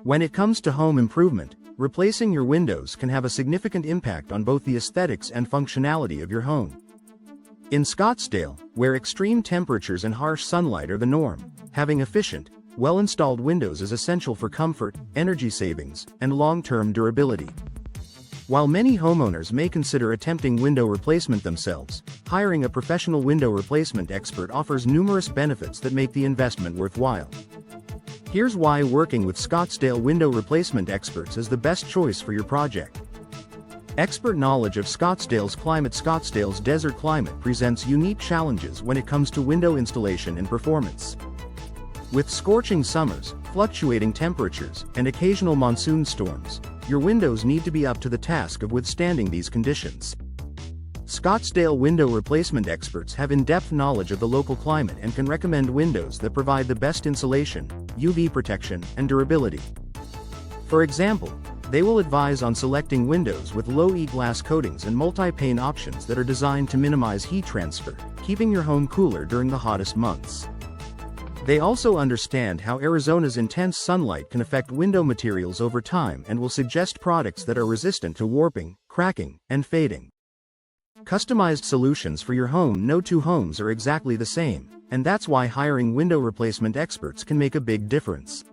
When it comes to home improvement, replacing your windows can have a significant impact on both the aesthetics and functionality of your home. In Scottsdale, where extreme temperatures and harsh sunlight are the norm, having efficient, well-installed windows is essential for comfort, energy savings, and long-term durability. While many homeowners may consider attempting window replacement themselves, hiring a professional window replacement expert offers numerous benefits that make the investment worthwhile. Here's why working with Scottsdale window replacement experts is the best choice for your project. Expert knowledge of Scottsdale's climate. Scottsdale's desert climate presents unique challenges when it comes to window installation and performance. With scorching summers, fluctuating temperatures, and occasional monsoon storms, your windows need to be up to the task of withstanding these conditions. Scottsdale window replacement experts have in-depth knowledge of the local climate and can recommend windows that provide the best insulation, UV protection, and durability. For example, they will advise on selecting windows with low E-glass coatings and multi-pane options that are designed to minimize heat transfer, keeping your home cooler during the hottest months. They also understand how Arizona's intense sunlight can affect window materials over time and will suggest products that are resistant to warping, cracking, and fading. Customized solutions for your home. No two homes are exactly the same, and that's why hiring window replacement experts can make a big difference.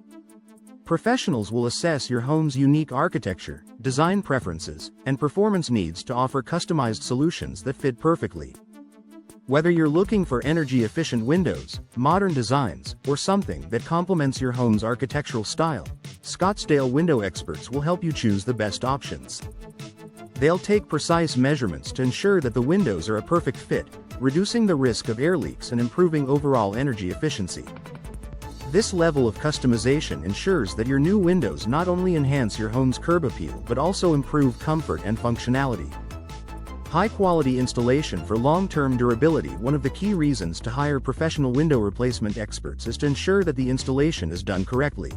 Professionals will assess your home's unique architecture, design preferences, and performance needs to offer customized solutions that fit perfectly. Whether you're looking for energy-efficient windows, modern designs, or something that complements your home's architectural style, Scottsdale window experts will help you choose the best options. They'll take precise measurements to ensure that the windows are a perfect fit, reducing the risk of air leaks and improving overall energy efficiency. This level of customization ensures that your new windows not only enhance your home's curb appeal but also improve comfort and functionality. High-quality installation for long-term durability. One of the key reasons to hire professional window replacement experts is to ensure that the installation is done correctly.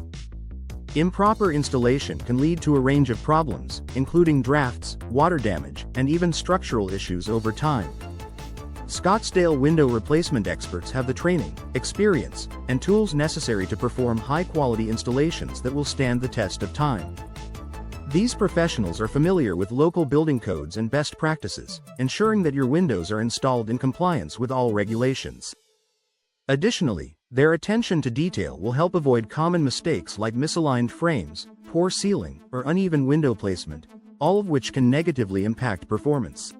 Improper installation can lead to a range of problems, including drafts, water damage, and even structural issues over time. Scottsdale window replacement experts have the training, experience, and tools necessary to perform high-quality installations that will stand the test of time. These professionals are familiar with local building codes and best practices, ensuring that your windows are installed in compliance with all regulations. Additionally, their attention to detail will help avoid common mistakes like misaligned frames, poor sealing, or uneven window placement, all of which can negatively impact performance.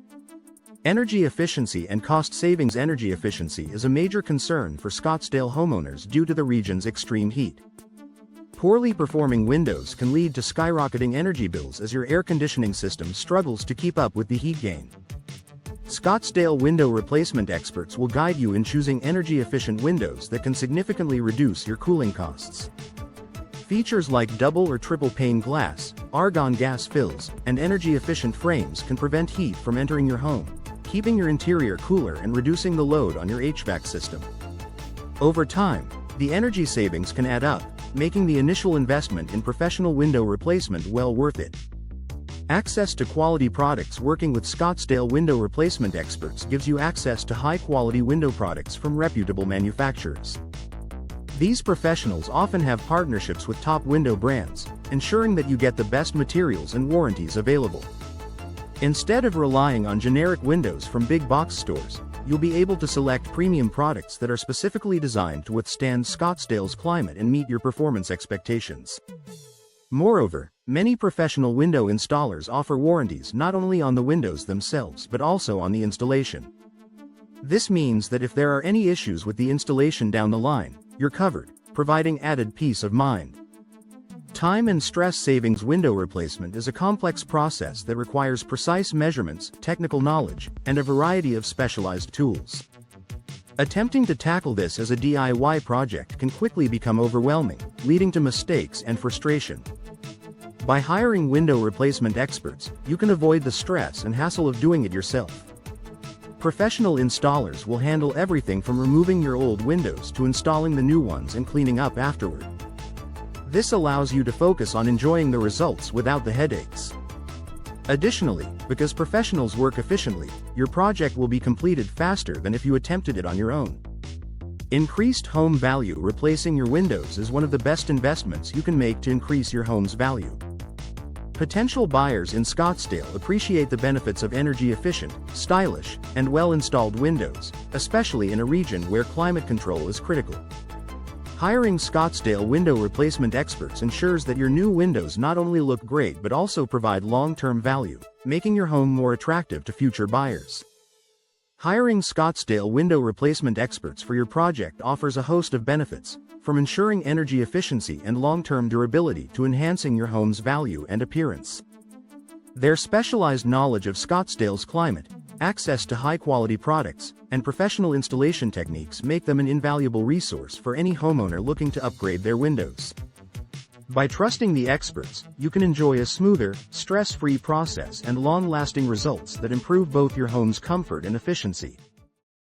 Energy efficiency and cost savings. Energy efficiency is a major concern for Scottsdale homeowners due to the region's extreme heat. Poorly performing windows can lead to skyrocketing energy bills as your air conditioning system struggles to keep up with the heat gain. Scottsdale window replacement experts will guide you in choosing energy-efficient windows that can significantly reduce your cooling costs. Features like double or triple pane glass, argon gas fills, and energy-efficient frames can prevent heat from entering your home, keeping your interior cooler and reducing the load on your HVAC system. Over time, the energy savings can add up, making the initial investment in professional window replacement well worth it. Access to quality products. Working with Scottsdale window replacement experts gives you access to high-quality window products from reputable manufacturers. These professionals often have partnerships with top window brands, ensuring that you get the best materials and warranties available. Instead of relying on generic windows from big box stores, you'll be able to select premium products that are specifically designed to withstand Scottsdale's climate and meet your performance expectations. Moreover, many professional window installers offer warranties not only on the windows themselves but also on the installation. This means that if there are any issues with the installation down the line, you're covered, providing added peace of mind. Time and stress savings. Window replacement is a complex process that requires precise measurements, technical knowledge, and a variety of specialized tools. Attempting to tackle this as a DIY project can quickly become overwhelming, leading to mistakes and frustration. By hiring window replacement experts, you can avoid the stress and hassle of doing it yourself. Professional installers will handle everything from removing your old windows to installing the new ones and cleaning up afterward. This allows you to focus on enjoying the results without the headaches. Additionally, because professionals work efficiently, your project will be completed faster than if you attempted it on your own. Increased home value. Replacing your windows is one of the best investments you can make to increase your home's value. Potential buyers in Scottsdale appreciate the benefits of energy-efficient, stylish, and well-installed windows, especially in a region where climate control is critical. Hiring Scottsdale window replacement experts ensures that your new windows not only look great but also provide long-term value, making your home more attractive to future buyers. Hiring Scottsdale window replacement experts for your project offers a host of benefits, from ensuring energy efficiency and long-term durability to enhancing your home's value and appearance. Their specialized knowledge of Scottsdale's climate, access to high-quality products, and professional installation techniques make them an invaluable resource for any homeowner looking to upgrade their windows. By trusting the experts, you can enjoy a smoother, stress-free process and long-lasting results that improve both your home's comfort and efficiency.